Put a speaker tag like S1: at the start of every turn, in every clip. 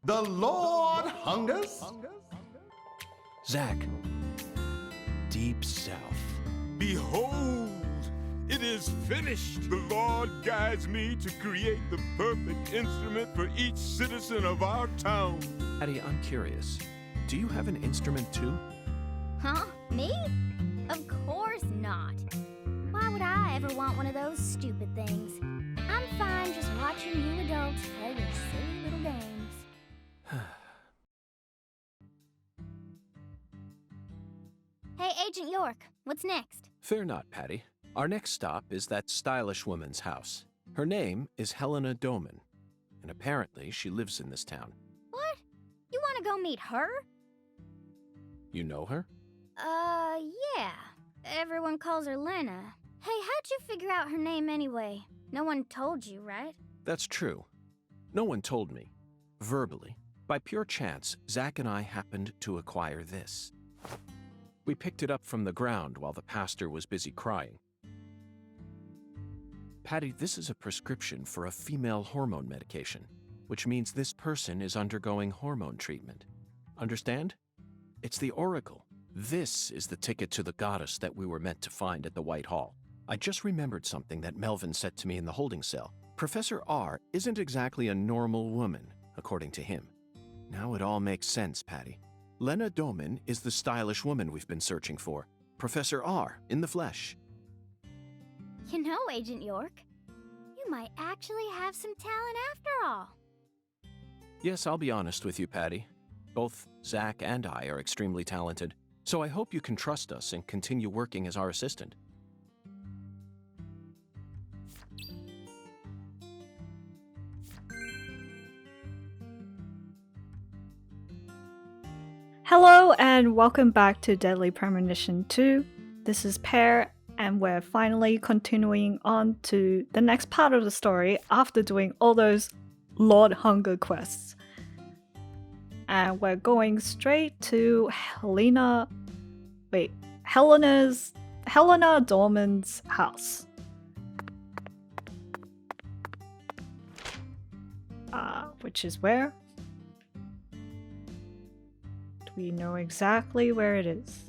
S1: The Lord hungers.
S2: Zach. Deep South.
S3: Behold, it is finished. The Lord guides me to create the perfect instrument for each citizen of our town.
S2: Patty, I'm curious. Do you have an instrument too?
S4: Huh? Me? Of course not. Why would I ever want one of those stupid things? I'm fine just watching you adults play your silly little games. Hey, Agent York, what's next?
S2: Fear not, Patty. Our next stop is that stylish woman's house. Her name is Helena Doman, and apparently she lives in this town.
S4: What? You want to go meet her?
S2: You know her?
S4: Yeah. Everyone calls her Lena. Hey, how'd you figure out her name anyway? No one told you, right?
S2: That's true. No one told me. Verbally. By pure chance, Zach and I happened to acquire this. We picked it up from the ground while the pastor was busy crying. Patty, this is a prescription for a female hormone medication, which means this person is undergoing hormone treatment. Understand? It's the oracle. This is the ticket to the goddess that we were meant to find at the White Hall. I just remembered something that Melvin said to me in the holding cell. Professor R isn't exactly a normal woman, according to him. Now it all makes sense, Patty. Lena Doman is the stylish woman we've been searching for. Professor R in the flesh.
S4: You know, Agent York, you might actually have some talent after all.
S2: Yes, I'll be honest with you, Patty. Both Zach and I are extremely talented, so I hope you can trust us and continue working as our assistant.
S5: Hello and welcome back to Deadly Premonition 2. This is Pear, and we're finally continuing on to the next part of the story after doing all those Lord Hunger quests. And we're going straight to Helena Dorman's house. Which is where? We know exactly where it is.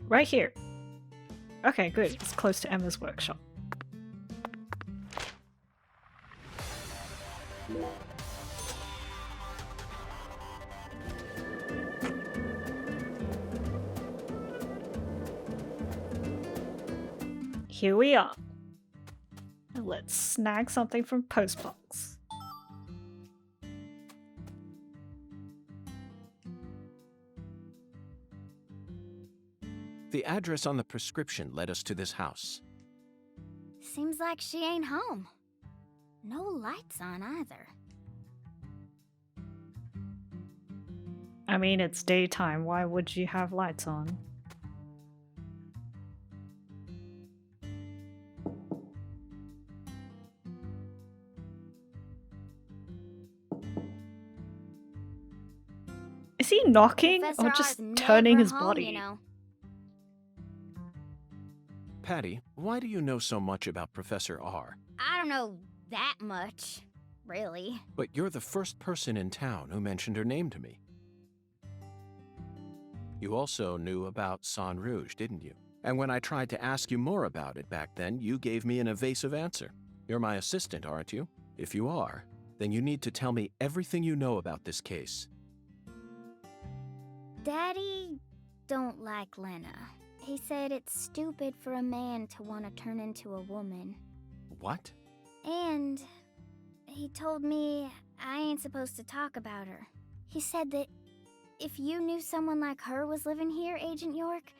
S5: Right here. Okay, good. It's close to Emma's workshop. Here we are. Let's snag something from Postbox.
S2: The address on the prescription led us to this house.
S4: Seems like she ain't home. No lights on either.
S5: I mean, it's daytime. Why would you have lights on? Is he knocking
S4: Professor
S5: or just
S4: R's
S5: turning
S4: never
S5: his
S4: home,
S5: body?
S4: You know.
S2: Patty, why do you know so much about Professor R?
S4: I don't know that much, really.
S2: But you're the first person in town who mentioned her name to me. You also knew about San Rouge, didn't you? And when I tried to ask you more about it back then, you gave me an evasive answer. You're my assistant, aren't you? If you are, then you need to tell me everything you know about this case.
S4: Daddy don't like Lena. He said it's stupid for a man to want to turn into a woman.
S2: What?
S4: And he told me I ain't supposed to talk about her. He said that if you knew someone like her was living here, Agent York,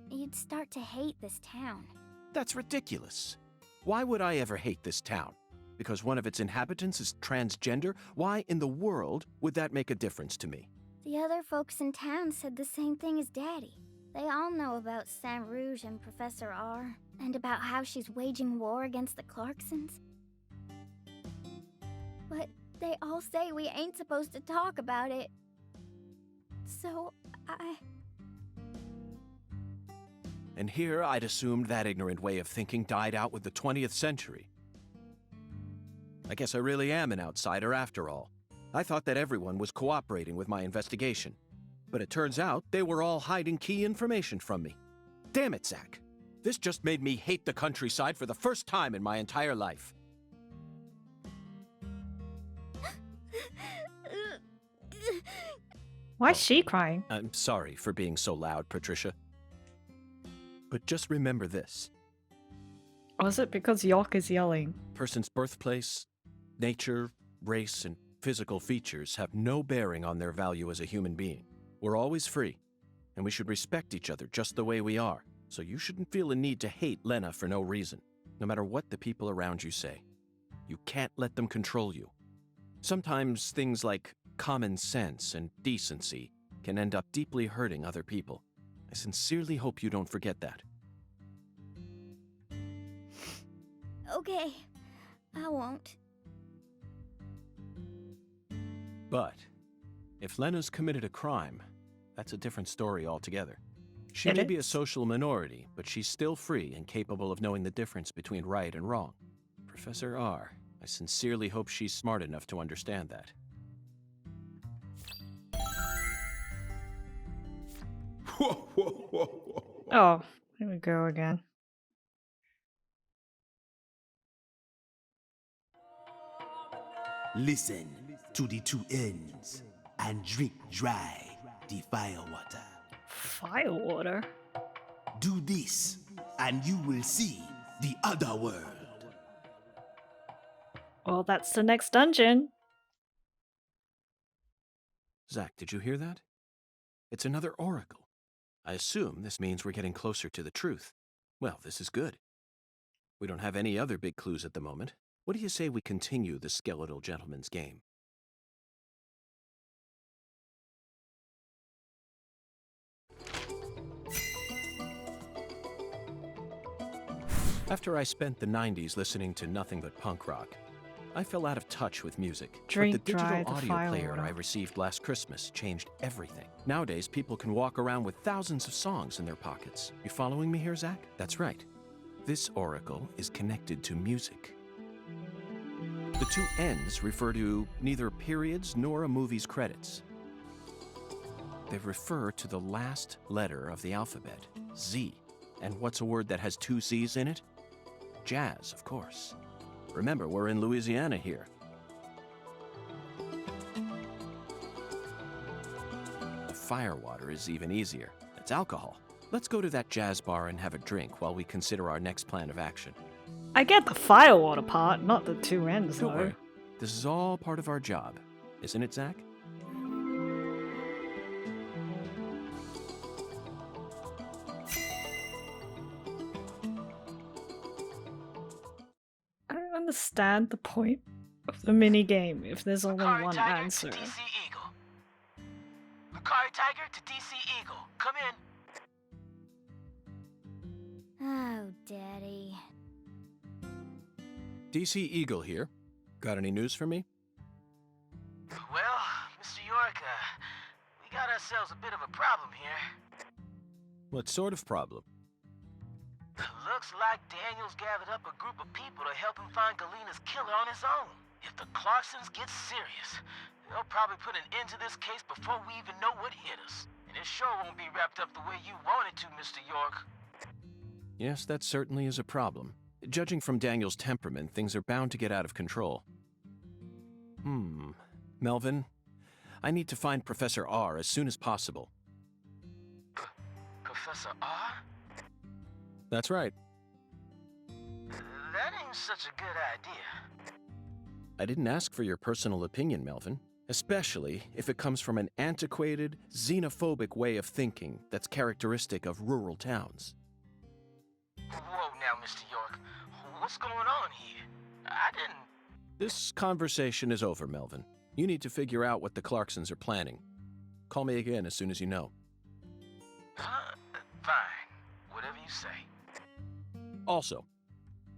S4: you'd start to hate this town.
S2: That's ridiculous. Why would I ever hate this town? Because one of its inhabitants is transgender? Why in the world would that make a difference to me?
S4: The other folks in town said the same thing as Daddy. They all know about Saint Rouge and Professor R, and about how she's waging war against the Clarksons. But they all say we ain't supposed to talk about it. So,
S2: And here I'd assumed that ignorant way of thinking died out with the 20th century. I guess I really am an outsider after all. I thought that everyone was cooperating with my investigation. But it turns out they were all hiding key information from me. Damn it, Zach. This just made me hate the countryside for the first time in my entire life.
S5: Why is she crying?
S2: I'm sorry for being so loud, Patricia. But just remember this.
S5: Or is it because York is yelling?
S2: Person's birthplace, nature, race, and physical features have no bearing on their value as a human being. We're always free, and we should respect each other just the way we are. So you shouldn't feel a need to hate Lena for no reason, no matter what the people around you say. You can't let them control you. Sometimes things like common sense and decency can end up deeply hurting other people. I sincerely hope you don't forget that.
S4: Okay, I won't.
S2: But if Lena's committed a crime, that's a different story altogether. She
S5: It
S2: may be a
S5: is?
S2: social minority, but she's still free and capable of knowing the difference between right and wrong. Professor R, I sincerely hope she's smart enough to understand that.
S3: Whoa, whoa, whoa, whoa.
S5: Oh, here we go again.
S6: Listen to the two ends and drink dry the firewater.
S5: Firewater?
S6: Do this and you will see the other world.
S5: Well, that's the next dungeon.
S2: Zach, did you hear that? It's another oracle. I assume this means we're getting closer to the truth. Well, this is good. We don't have any other big clues at the moment. What do you say we continue the skeletal gentleman's game? After I spent the 90s listening to nothing but punk rock, I fell out of touch with music.
S5: Drink
S2: but the
S5: dry
S2: digital
S5: the
S2: audio player
S5: firewater.
S2: I received last Christmas changed everything. Nowadays, people can walk around with thousands of songs in their pockets. You following me here, Zach? That's right. This oracle is connected to music. The two ends refer to neither periods nor a movie's credits. They refer to the last letter of the alphabet, Z. And what's a word that has two Z's in it? Jazz, of course. Remember, we're in Louisiana here. The firewater is even easier. It's alcohol. Let's go to that jazz bar and have a drink while we consider our next plan of action.
S5: I get the firewater part, not the two ends
S2: Don't
S5: though.
S2: worry. This is all part of our job. Isn't it, Zach?
S5: I don't understand the point of the mini game if there's only
S7: Macari
S5: one
S7: Tiger
S5: answer.
S7: to DC Eagle. Macari Tiger to DC Eagle. Come in.
S4: Oh, Daddy.
S2: DC Eagle here. Got any news for me?
S7: Well, Mr. York, we got ourselves a bit of a problem here.
S2: What sort of problem?
S7: Looks like Daniel's gathered up a group of people to help him find Galena's killer on his own. If the Clarksons get serious, they'll probably put an end to this case before we even know what hit us. And it sure won't be wrapped up the way you want it to, Mr. York.
S2: Yes, that certainly is a problem. Judging from Daniel's temperament, things are bound to get out of control. Melvin, I need to find Professor R as soon as possible.
S7: Professor R?
S2: That's right.
S7: That ain't such a good idea.
S2: I didn't ask for your personal opinion, Melvin, especially if it comes from an antiquated, xenophobic way of thinking that's characteristic of rural towns.
S7: Whoa now, Mr. York. What's going on here? I didn't...
S2: This conversation is over, Melvin. You need to figure out what the Clarksons are planning. Call me again as soon as you know.
S7: Fine. Whatever you say.
S2: Also,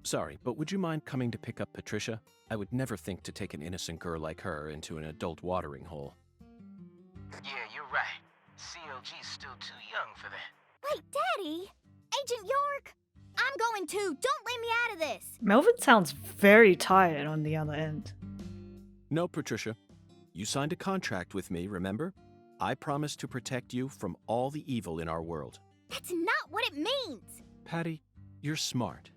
S2: sorry, but would you mind coming to pick up Patricia? I would never think to take an innocent girl like her into an adult watering hole.
S7: Yeah, you're right. CLG's still too young for that.
S4: Wait, Daddy! Agent York! I'm going too. Don't leave me out of this.
S5: Melvin sounds very tired on the other end.
S2: No, Patricia. You signed a contract with me, remember? I promised to protect you from all the evil in our world.
S4: That's not what it means.
S2: Patty, you're smart.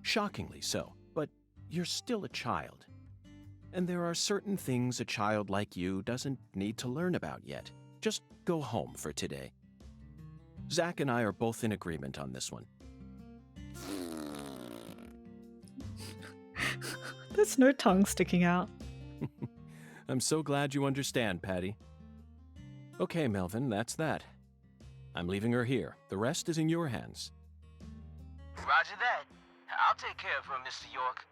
S2: Shockingly so, but you're still a child. And there are certain things a child like you doesn't need to learn about yet. Just go home for today. Zach and I are both in agreement on this one.
S5: There's no tongue sticking out.
S2: I'm so glad you understand, Patty. Okay, Melvin, that's that. I'm leaving her here. The rest is in your hands.
S7: Roger that. I'll take care of her, Mr. York.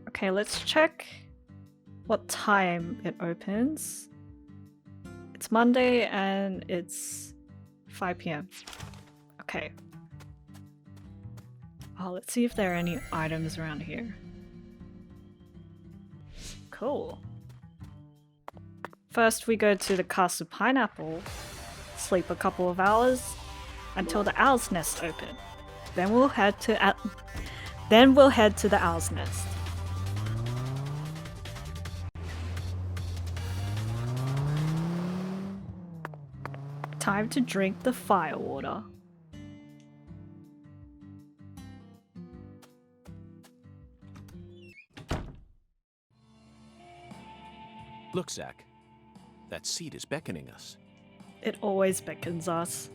S5: Okay, let's check what time it opens. It's Monday and it's 5 p.m. Okay. Oh, let's see if there are any items around here. Cool. First, we go to the Castle Pineapple, sleep a couple of hours until the Owl's Nest open. Then we'll head to the Owl's Nest. Time to drink the firewater.
S2: Look, Zach. That seat is beckoning us.
S5: It always beckons us.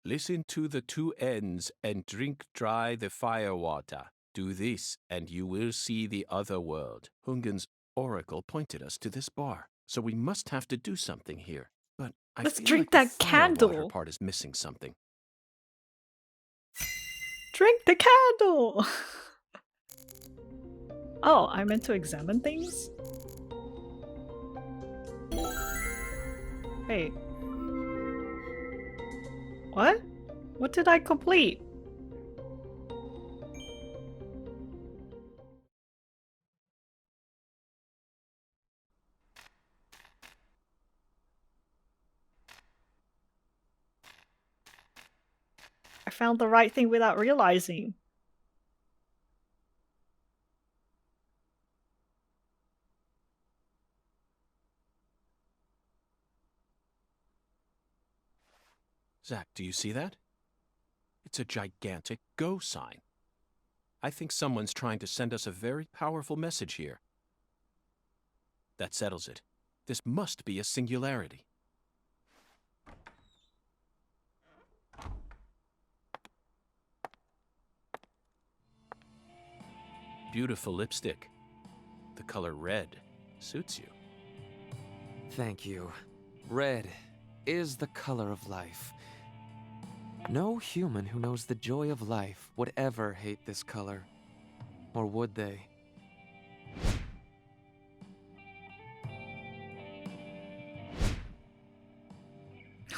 S2: Listen to the two ends and drink dry the firewater. Do this, and you will see the other world. Hungen's oracle pointed us to this bar, so we must have to do something here. But
S5: Let's
S2: feel
S5: drink
S2: like
S5: that
S2: the firewater
S5: candle.
S2: part is missing something.
S5: Drink the candle! Oh, I meant to examine things? Wait. What? What did I complete? I found the right thing without realizing.
S2: Zach, do you see that? It's a gigantic go sign. I think someone's trying to send us a very powerful message here. That settles it. This must be a singularity. Beautiful lipstick. The color red suits you.
S8: Thank you. Red is the color of life. No human who knows the joy of life would ever hate this color. Or would they?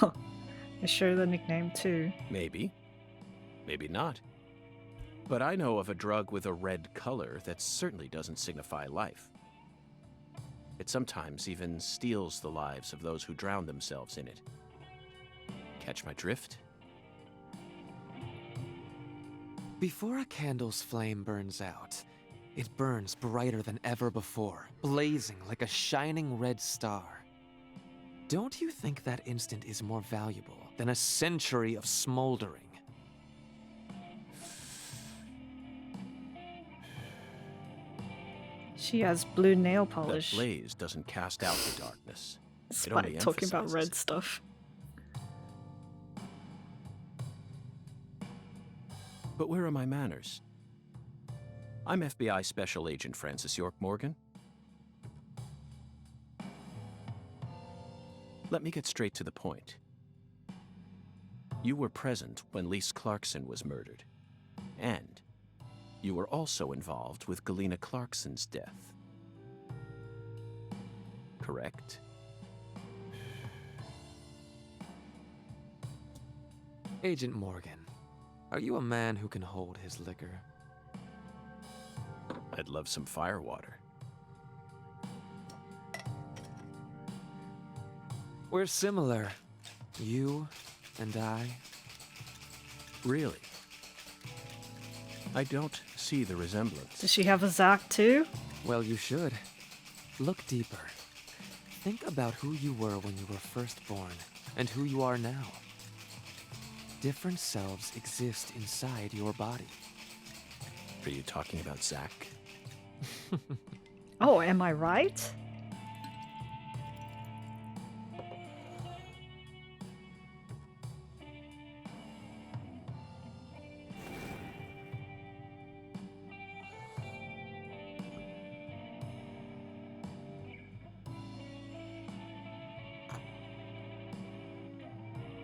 S5: I share the nickname too.
S2: Maybe. Maybe not. But I know of a drug with a red color that certainly doesn't signify life. It sometimes even steals the lives of those who drown themselves in it. Catch my drift?
S8: Before a candle's flame burns out, it burns brighter than ever before, blazing like a shining red star. Don't you think that instant is more valuable than a century of smoldering?
S5: She has blue nail
S2: That
S5: polish.
S2: blaze doesn't cast out the darkness. It
S5: Despite
S2: only
S5: talking about
S2: emphasizes
S5: red
S2: it.
S5: stuff.
S2: But where are my manners? I'm FBI Special Agent Francis York Morgan. Let me get straight to the point. You were present when Lise Clarkson was murdered. And you were also involved with Galena Clarkson's death. Correct?
S8: Agent Morgan, are you a man who can hold his liquor?
S2: I'd love some firewater.
S8: We're similar. You and I.
S2: Really? I don't see the resemblance.
S5: Does she have a Zach too?
S8: Well, you should. Look deeper. Think about who you were when you were first born, and who you are now. Different selves exist inside your body.
S2: Are you talking about Zach?
S5: Oh, am I right?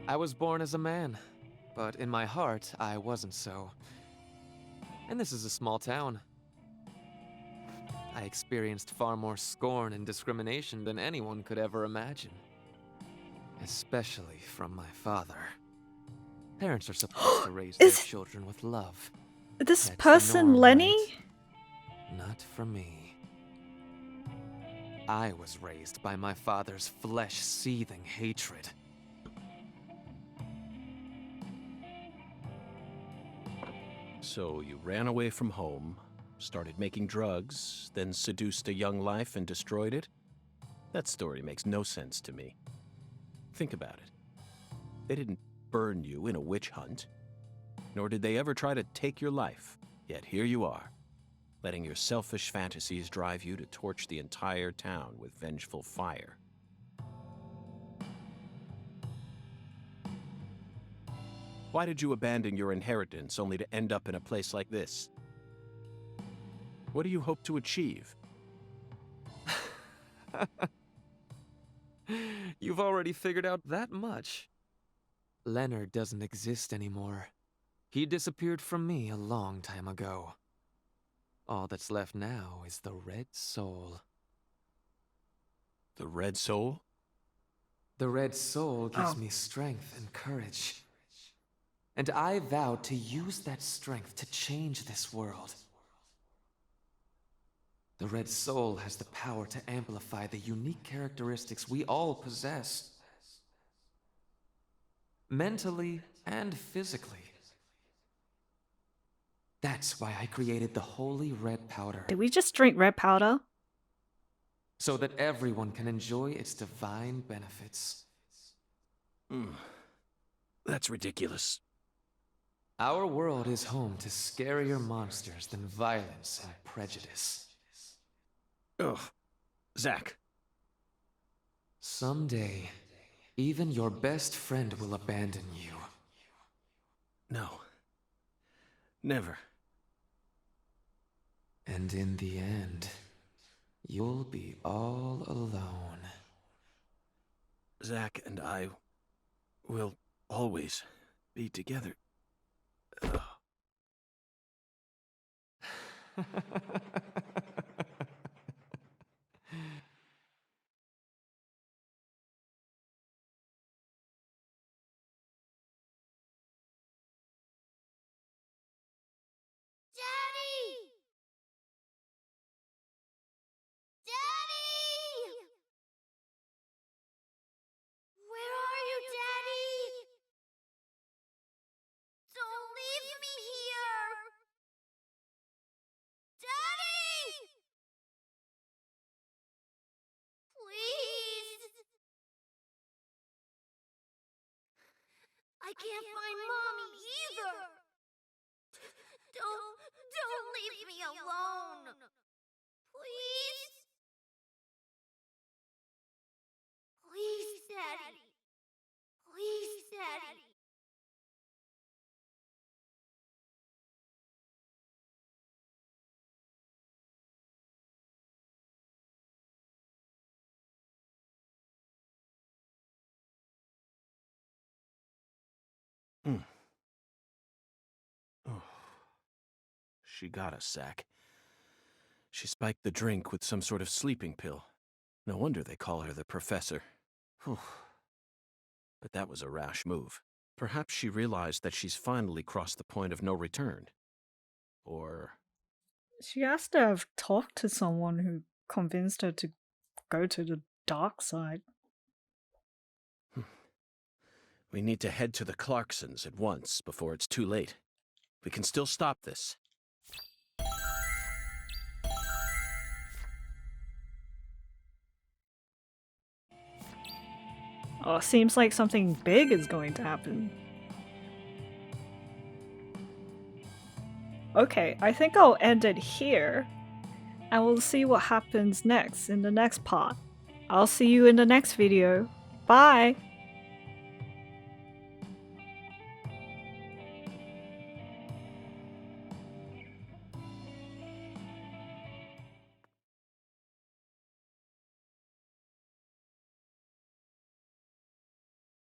S8: I was born as a man, but in my heart, I wasn't so. And this is a small town. I experienced far more scorn and discrimination than anyone could ever imagine. Especially from my father. Parents are supposed to raise their children with love.
S5: This
S8: That's the
S5: person
S8: norm,
S5: Lenny?
S8: right? Not for me. I was raised by my father's flesh-seething hatred.
S2: So you ran away from home, started making drugs, then seduced a young life and destroyed it? That story makes no sense to me. Think about it. They didn't burn you in a witch hunt, nor did they ever try to take your life. Yet here you are, letting your selfish fantasies drive you to torch the entire town with vengeful fire. Why did you abandon your inheritance only to end up in a place like this? What do you hope to achieve?
S8: You've already figured out that much. Leonard doesn't exist anymore. He disappeared from me a long time ago. All that's left now is the Red Soul.
S2: The Red Soul?
S8: The Red Soul gives me strength and courage. And I vowed to use that strength to change this world. The Red Soul has the power to amplify the unique characteristics we all possess. Mentally and physically. That's why I created the holy red powder.
S5: Did we just drink red powder?
S8: So that everyone can enjoy its divine benefits.
S2: That's ridiculous.
S8: Our world is home to scarier monsters than violence and prejudice.
S2: Ugh. Zach.
S8: Someday, even your best friend will abandon you.
S2: No. Never.
S8: And in the end, you'll be all alone.
S2: Zach and I will always be together. Ugh.
S4: Daddy! Daddy! Where are you, Daddy? Don't leave me here! Daddy! Please! I can't find Mommy either! Don't leave me alone! Please? Please, Daddy. Please, Daddy.
S2: Oh. She got us, Zach. She spiked the drink with some sort of sleeping pill. No wonder they call her the Professor. Whew. But that was a rash move. Perhaps she realized that she's finally crossed the point of no return. Or
S5: She has to have talked to someone who convinced her to go to the dark side.
S2: we need to head to the Clarksons at once before it's too late. We can still stop this.
S5: Oh, seems like something big is going to happen. Okay, I think I'll end it here. And we'll see what happens next in the next part. I'll see you in the next video. Bye!